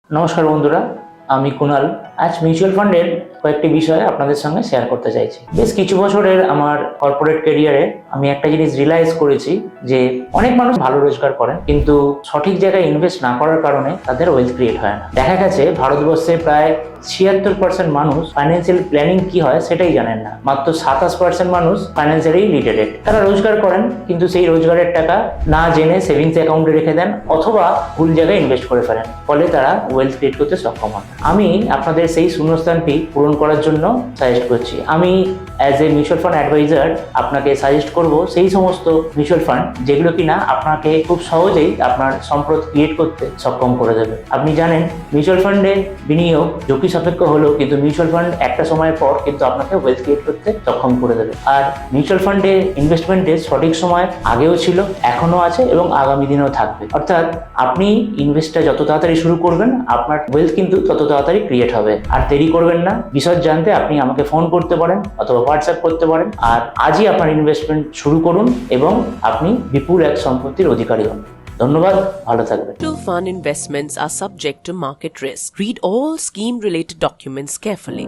নমস্কার বন্ধুরা, আমি কুনাল। আজ মিউচুয়াল ফান্ডের কয়েকটি বিষয় আপনাদের সঙ্গে শেয়ার করতে চাইছি। বেশ কিছু বছরের আমার কর্পোরেট ক্যারিয়ারে আমি একটা জিনিস রিয়েলাইজ করেছি যে অনেক মানুষ ভালো রোজগার করেন, কিন্তু সঠিক জায়গায় ইনভেস্ট না করার কারণে তাদের ওয়েলথ ক্রিয়েট হয় না। দেখা গেছে ভারতবর্ষে প্রায় 76% মানুষ ফাইন্যান্সিয়াল প্ল্যানিং কি হয় সেটাই জানেন না। মাত্র 27% মানুষ ফাইন্যান্সিয়ালি লিটারেট। তারা রোজগার করেন কিন্তু সেই রোজগারের টাকা না জেনে সেভিংস অ্যাকাউন্টে রেখে দেন অথবা ভুল জায়গায় ইনভেস্ট করে ফেলেন, ফলে তারা ওয়েলথ ক্রিয়েট করতে সক্ষম হন। আমি আপনাদের সেই শূন্যস্থানটি পূরণ করার জন্য সাজেস্ট করছি। আমি as a mutual fund adviser আপনাকে সাজেস্ট করব সেই সমস্ত মিউচুয়াল ফান্ড যেগুলো কিনা আপনাকে খুব সহজেই আপনার সম্পদ ক্রিয়েট করতে সক্ষম করে দেবে। আপনি জানেন মিউচুয়াল ফান্ডে বিনিয়োগ ঝুঁকি সাপেক্ষ হলেও কিন্তু মিউচুয়াল ফান্ড একটা সময়ের পর কিন্তু আপনাকে ওয়েলথ ক্রিয়েট করতে সক্ষম করে দেবে। আর মিউচুয়াল ফান্ডে ইনভেস্টমেন্টের সঠিক সময় আগেও ছিল, এখনো আছে এবং আগামী দিনেও থাকবে। অর্থাৎ আপনি ইনভেস্টটা যত তাড়াতাড়ি শুরু করবেন আপনার ওয়েলথ কিন্তু তত তাড়াতাড়ি ক্রিয়েট হবে। আর দেরি করবেন না। বিশদ জানতে আপনি আমাকে ফোন করতে পারেন অথবা হোয়াটসঅ্যাপ করতে পারেন। আর আজই আপনার ইনভেস্টমেন্ট শুরু করুন এবং আপনি বিপুল এক সম্পত্তির অধিকারী হন। ধন্যবাদ, ভালো থাকবেন। Mutual fund investments are subject to market risk. Read all scheme related documents carefully.